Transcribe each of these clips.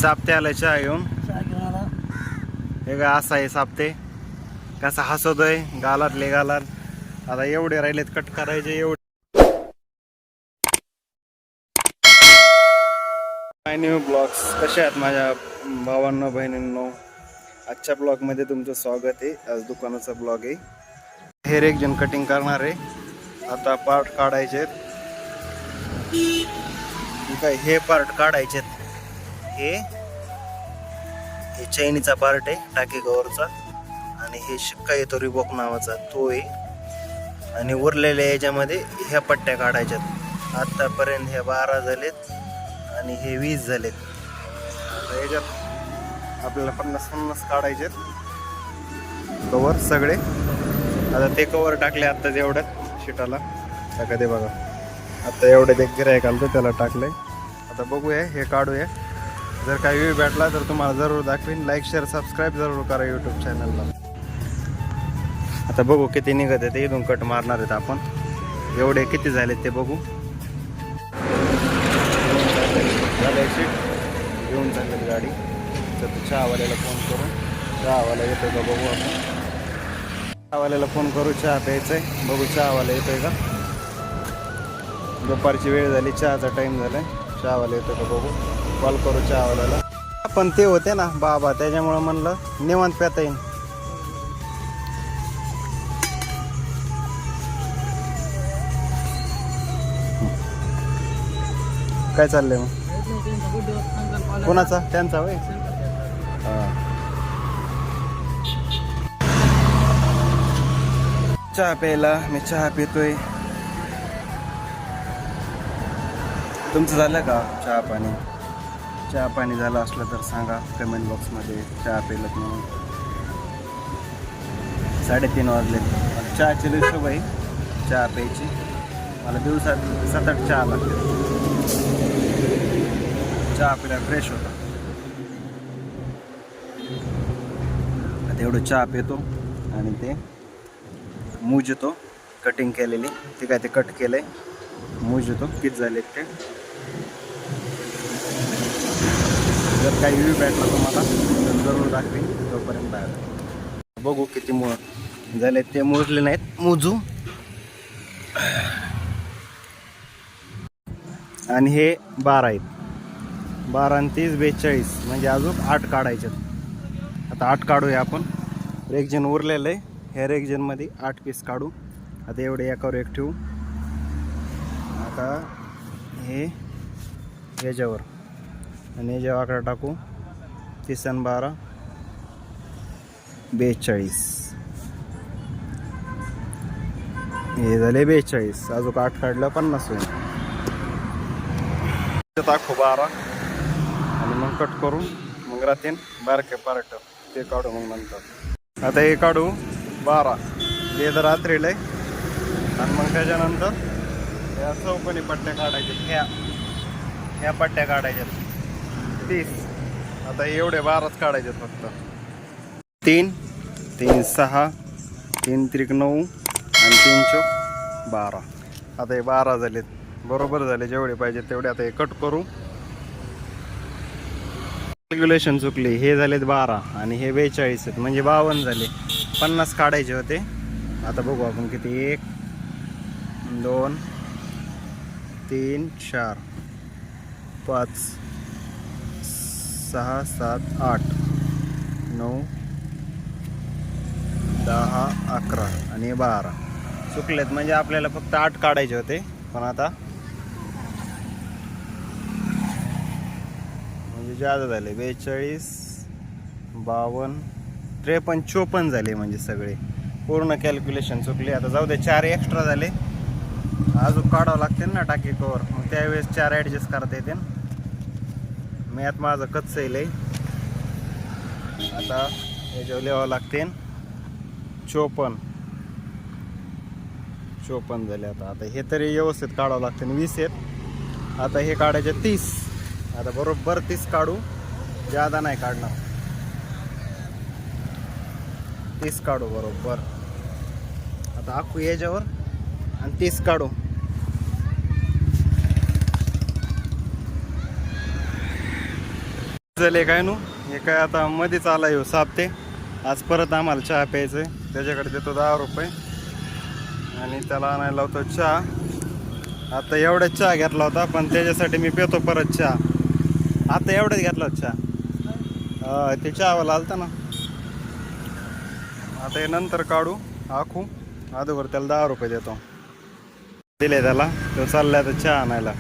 साप्ते आला चहा घेऊन. हे काय असा आहे साप्ते, कसा हसतोय गालातले गालात. आता एवढे राहिलेत कट करायचे. एवढे माय न्यू ब्लॉग्स. कसे आहेत माझ्या भावांनो बहिणींनो. आजच्या ब्लॉगमध्ये तुमचं स्वागत आहे. आज दुकानाचा ब्लॉग आहे. हेर एक जण कटिंग करणार आहे. आता पार्ट काढायचे. काय हे पार्ट काढायचे. हे चैनीचा पार्ट आहे टाकी कव्हरचा, आणि हे शिक्का येतो रिबॉक नावाचा तो आहे. आणि उरलेल्या याच्यामध्ये ह्या पट्ट्या काढायच्यात. आतापर्यंत हे 12 झालेत आणि हे 20 झालेत. आता याच्यात आपल्याला 50-50 काढायचे कवर सगळे. आता ते कवर टाकले आत्ताच एवढ्यात शीटाला टाका. ते बघा आता एवढे ते गिऱ्हाईक आलं त्याला टाकलंय. आता बघूया हे काढूया. जर काही व्ह्यू भेटला तर तुम्हाला जरूर दाखवीन. लाईक शेअर सबस्क्राईब जरूर करा यूट्यूब चॅनलला. आता बघू किती निघत आहे ते. इथून कट मारणार आहेत आपण. एवढे किती झालेत ते बघू. झाले शीट घेऊन चाललेली गाडी. तर चहावाल्याला फोन करून चहावाला येतोय का बघू आपण. चहावाल्याला फोन करू. चहा प्यायचा आहे. बघू चहावाला येतोय का. दुपारची वेळ झाली, चहाचा टाईम झालाय. चहावाला येतोय का बघू. कॉल करू चहावाल्याला. पण ते होते ना बाबा, त्याच्यामुळं म्हणलं निवांत प्याता येईल. काय चाललंय मग. कोणाचा? त्यांचा होय. चहा प्यायला मी चहा पितोय. तुमचं झालं का चहा पाणी? चहा पाणी झालं असलं तर सांगा कमेंट बॉक्समध्ये. चहा प्यायलात म्हणून. 3:30 वाजले. चहाची रेशो बाई चहा प्यायची. मला दिवसात 7-8 चहा लागते. चहा पिला फ्रेश होता. आता एवढं चहा पितो आणि ते मूज येतो कटिंग केलेली. ते काय ते कट केलंय. मूज येतो किती झाले ते. जर काही व्ह्यू भेटला तुम्हाला तर जरूर दाखवीन. तोपर्यंत बाहेर बघू किती झाले ते. मोजले नाहीत, मोजू. आणि हे 12 आहेत. 12 आणि 30 42 म्हणजे अजून 8 काढायच्यात. आता 8 काढूया आपण. रेक्झन उरलेलं आहे. ह्या रेक्झनमध्ये 8 पीस काढू. आता एवढे एकावर एक ठेवू. आता हे याच्यावर आणि याच्या आकडा टाकू. 30 आणि 12 42. हे झाले 42. अजून 8 काढलं 50 होईल. टाकू 12 आणि मग कट करू. मग राहतील बारके पार्ट ते काढू मग नंतर. आता हे काढू 12 हे तर रात्रीला आहे. आणि मग त्याच्यानंतर या चौकोनी पट्ट्या काढायच्या. ह्या पट्ट्या काढायच्यात 30. आता एवढे 12च काढायचे फक्त. 3 3 6 3 त्रिक 9 आणि 3 चौक 12. आता हे 12 झालेत. बरोबर झाले जेवढे पाहिजे तेवढे. आता हे कट करू. कॅल्क्युलेशन चुकली. हे झालेत 12 आणि हे 42 आहेत म्हणजे 52 झाले. 50 काढायचे होते. आता बघू आपण किती. 1 2 3 4 5 6 7 8 9 10 11 आणि 12 चुकलेत. म्हणजे आपल्याला फक्त 8 काढायचे होते. पण आता म्हणजे जादा झाले. 42 52 53 54 झाले. म्हणजे सगळे पूर्ण कॅल्क्युलेशन चुकले. आता जाऊ दे. 4 एक्स्ट्रा झाले. अजून काढावं लागतील ना टाकी कवर. मग त्यावेळेस 4 ॲडजस्ट करता येते. मॅथ माझं कच्चं आहे. आता याच्यावर लिहावं लागते. 54 झाले. आता हे तरी व्यवस्थित काढावं लागते. 20 आहेत. आता हे काढायचे 30. आता बरोबर 30 काढू. जादा नाही काढणार. 30 काढू बरोबर. आता आखू याच्यावर आणि 30 काढू. झाले काय नु हे काय आता मध्येच आला येऊ सापते. आज परत आम्हाला चहा प्यायचा आहे. त्याच्याकडे देतो 10 रुपये आणि त्याला आणायला लावतो चहा. आता एवढ्याच चहा घेतला होता पण त्याच्यासाठी मी पितो परत चहा. आता एवढ्याच घेतला होता चहा. ते चहावाला आलता ना. आता हे नंतर काढू आखू. अगोदर त्याला 10 रुपये देतो. दिले त्याला. तो चाललाय आता चहा आणायला.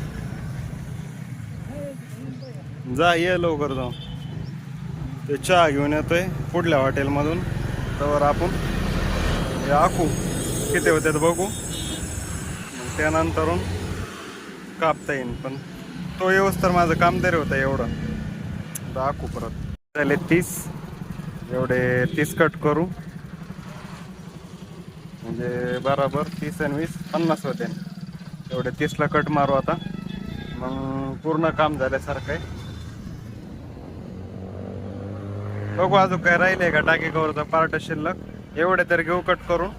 जा ये लवकर जाऊ. ते चहा घेऊन येतोय पुढल्या हॉटेलमधून. तर आपण आखू किती होते बघू. त्यानंतरून कापता येईल. पण तो येऊस तर माझं काम तरी होतं एवढं. आखू परत झाले 30. एवढे 30 कट करू म्हणजे बराबर 30 आणि 20 50 होते. एवढे 30ला कट मारू आता. मग पूर्ण काम झाल्यासारखं आहे. बघू अजून काय राहिले का टाकी कवरचा पार्ट शिल्लक. एवढे तर घेऊ कट करून.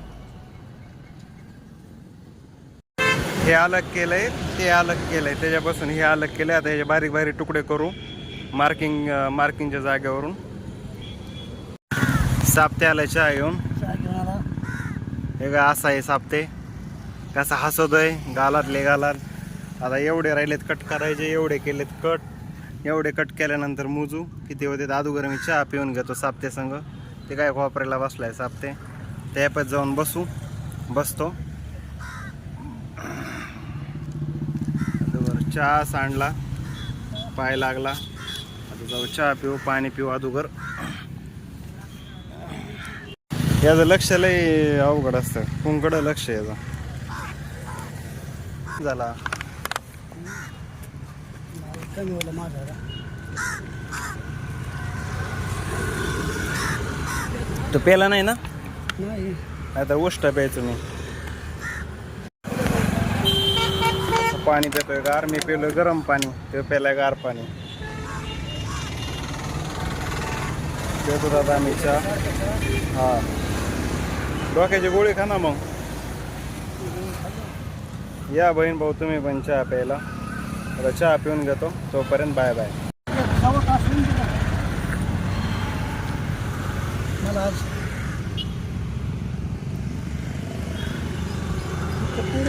हे अलग केलंय ते अलग केलंय त्याच्यापासून हे अलग केलंय. आता ह्याचे बारीक बारीक तुकडे करू मार्किंगच्या जागेवरून. सापते आलाय चहा घेऊन. हे काय असा आहे सापते कसा हसतोय गालातले गालात. आता एवढे राहिलेत कट करायचे. एवढे केलेत कट. एवढे कट केल्यानंतर मोजू किती होते. अगोदर मी चहा पिऊन घेतो सापते संग. ते काय वापरायला बसलाय सापते. त्यापात जाऊन बसतो. अगोदर चहा सांडला पाय लागला. आता जाऊ चहा पिऊ पाणी पिऊ अगोदर. याचं लक्ष लय अवघड असतं. कोणकडं लक्ष याचं झाला. तो प्याला नाही ना. आता उष्ट प्यायचं मी. पाणी पितोय गार. मी पिलोय गरम पाणी. ते प्यायलाय गार पाणी. पितो दादा मी चहा. हा डोक्याची गोळी खा ना मग. या बहीण भाऊ तुम्ही पण चहा प्यायला. आता चहा पिऊन घेतो. तोपर्यंत बाय बाय.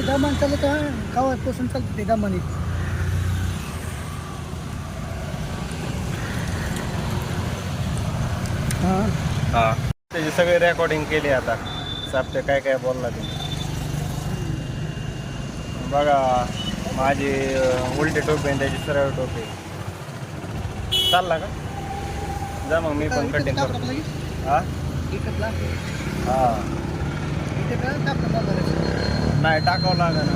दामान चालत गावापासून चालतं ते दामाने. हा त्याची सगळी रेकॉर्डिंग केली आता. सापते काय काय बोलला ते बघा. माझी उलटी टोपी आणि त्याची सरळ टोपी. चालला का जा मग मी पण कटिंग करतो. हा हा नाही टाकावं लागेल ना.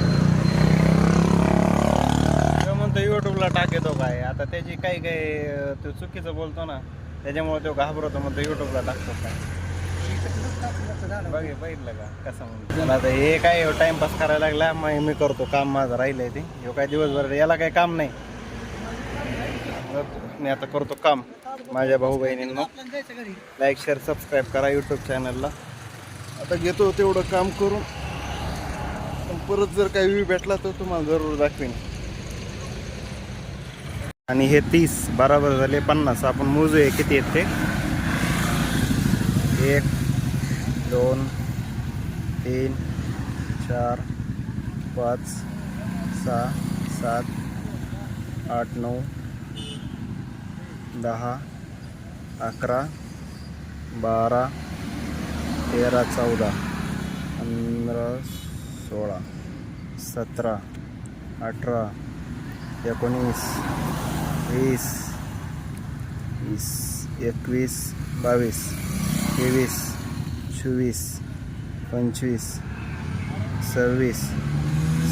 तो म्हणतो यूट्यूबला टाकेतो काय. आता त्याची काही काही तो चुकीचं बोलतो ना. त्याच्यामुळे तो घाबरतो. म्हणतो यूट्यूबला टाकतो काय. बघितलं का कसं म्हणतो. आता हे काय टाइमपास करायला लागला. मग मी करतो काम माझं राहिलंय ते. ह्यो काय दिवसभर याला काही काम नाही. मी आता करतो काम. माझ्या भाऊ बहिणींना लाईक शेअर सबस्क्राईब करा यूट्यूब चॅनलला. आता घेतो तेवढं काम करून. परत जर काही व्ह्यू भेटला तर तुम्हाला जरूर दाखवीन. आणि हे 30 बराबर झाले 50. आपण मोजूया किती आहेत ते. 1 2 3 4 5 6 7 8 9 10 11 12 13 14 15 16 17 18 19 20 21 22 23 24 25 26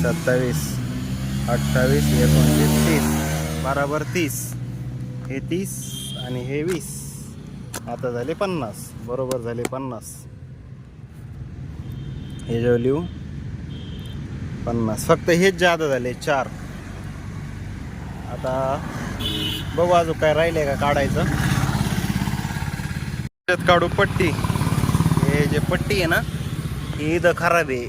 27 28 29 30 बराबर 30. हे 30 आणि हे 20. आता झाले 50. बरोबर झाले 50. हे जेव्हा लिहू 50. फक्त हेच जादा झाले 4. आता बघू अजून काय राहिले का काढायचं. काढू पट्टी. हे जे पट्टी आहे ना ही इथं खराब आहे.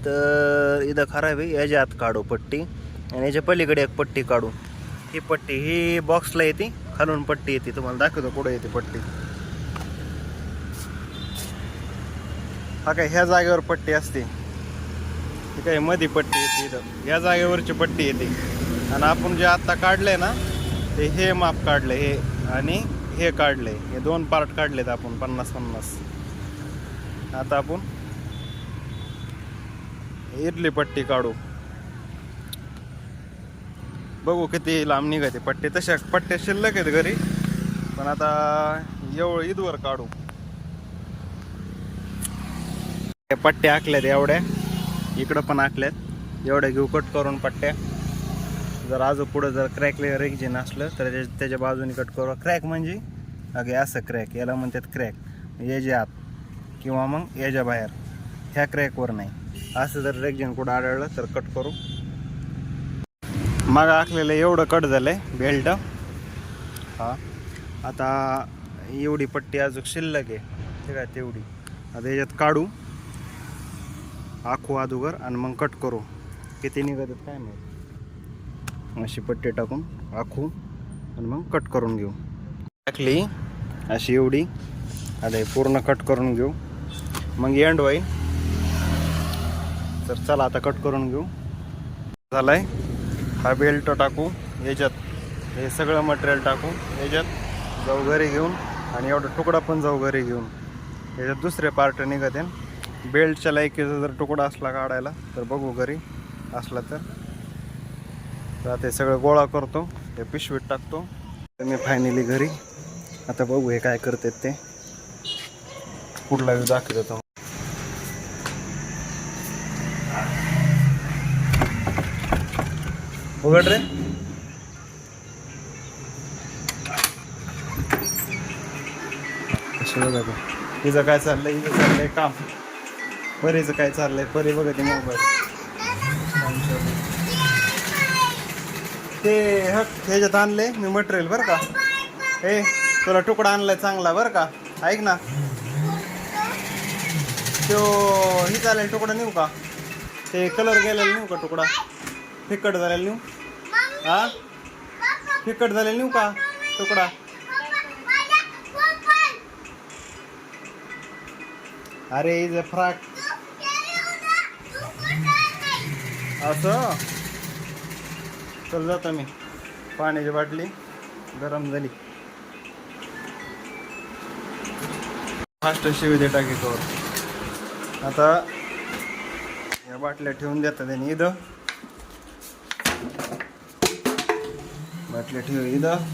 तर इथं खराब आहे. याच्या आत काढू पट्टी आणि याच्या पलीकडे एक पट्टी काढू. ही पट्टी ही बॉक्सला येते खालून पट्टी येते, तुम्हाला दाखवतो कुठे येते पट्टी. हा काय ह्या जागेवर पट्टी असते, ही काय मध्ये पट्टी येते इथं, या जागेवरची पट्टी येते. आणि आपण जे आत्ता काढलंय ना ते हे माप काढलंय हे, आणि हे काढलंय, हे 2 पार्ट काढलेत आपण 50-50. आता आपण इथली पट्टी काढू, बघू किती लांब निघते पट्टी. तशा पट्ट्या शिल्लक आहेत घरी, पण आता इथवर काढू. पट्ट्या आखल्यात एवढ्या, इकडं पण आखल्यात एवढ्या. घेऊ कट करून पट्ट्या. जर अजून पुढं जर क्रॅक रेक्झिन असलं तर त्याच्या बाजूने कट करू. क्रॅक म्हणजे अगे असं क्रॅक, याला म्हणतात क्रॅक, याच्या आत किंवा मग याच्या बाहेर, ह्या क्रॅकवर नाही. असं जर रेक्झिन कुठं आढळलं तर कट करू. मग आखलेलं एवढं कट झालंय बेल्ट. हा आता एवढी पट्टी अजून शिल्लक आहे, ठीक आहे तेवढी. आता याच्यात काढू, आखू अगोदर आणि मग कट करू. किती निघतात काय माहिती. अशी पट्टी टाकून आखू आणि मग कट करून घेऊ. टाकली अशी एवढी. आता हे पूर्ण कट करून घेऊ, मग एंड होईल. तर चला आता कट करून घेऊ. झालाय. हा बेल्ट टाकू याच्यात, हे सगळं मटेरियल टाकू याच्यात, जाऊ घरी घेऊन. आणि एवढा तुकडा पण जाऊ घरी घेऊन. याच्यात दुसरे पार्ट निघते. बेल्टच्या लायकीचा जर तुकडा असला काढायला तर बघू घरी असला तर. आता हे सगळं गोळा करतो, हे पिशवीत टाकतो. तर मी फायनली घरी. आता बघू हे काय करतात ते, पुढला व्ह्यू दाखवतो. उघड रे. हिचं काय चाललंय, हिचं चाललंय काम. परीचं काय चाललंय, परी बघते मोबाईल. ते ह्याच्यात आणले मी मटेरियल बरं का. हे तुला तुकडा आणलाय चांगला बरं का. ऐक ना, तो ही चालेल तुकडा नेऊ का, ते कलर गेलेला नेऊ का तुकडा, फिकट झालेला नेऊ. हा फिकट झालेला नेऊ का तुकडा. अरे इज फ्राक असं. चल जातो मी. पाण्याची बाटली गरम झाली. फास्ट शिवी दे टाकी कवर. आता या बाटल्या ठेवून देतात त्यांनी इथं. बाटल्या ठेव इथं.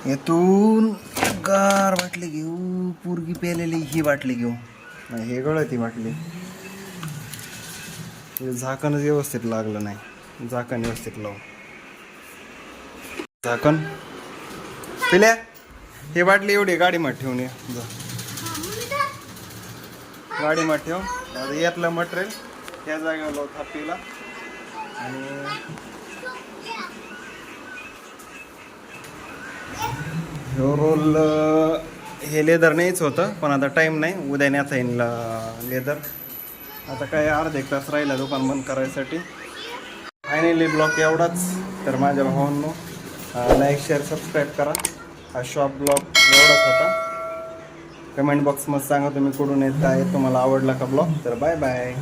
येथून गार बाटली घेऊ, पोरगी प्यालेली ही बाटली घेऊ. नाही हे गळती बाटली. झाकणच व्यवस्थित लागलं नाही, झाकण व्यवस्थित लावू. झाकण पिल्या. ही बाटली एवढी गाडीमध्ये ठेवून ये, गाडीमध्ये ठेव. आता यातलं मटेरियल त्या जागेवर लावू थापीला. आणि रोल हे लेदर नाहीच होतं, पण आता टाईम नाही, उद्या न्यायचा येईल लेदर. आता काय अर्धा एक तास राहिला दुकान बंद करायसाठी. फायनली ब्लॉग एवढाच. तर माझ्या भावांनो लाईक शेअर सबस्क्राईब करा. हा शॉप ब्लॉग एवढाच होता. कमेंट बॉक्समध्ये सांगा तुम्ही कुठून येत काय, तुम्हाला आवडला का ब्लॉग. तर बाय बाय.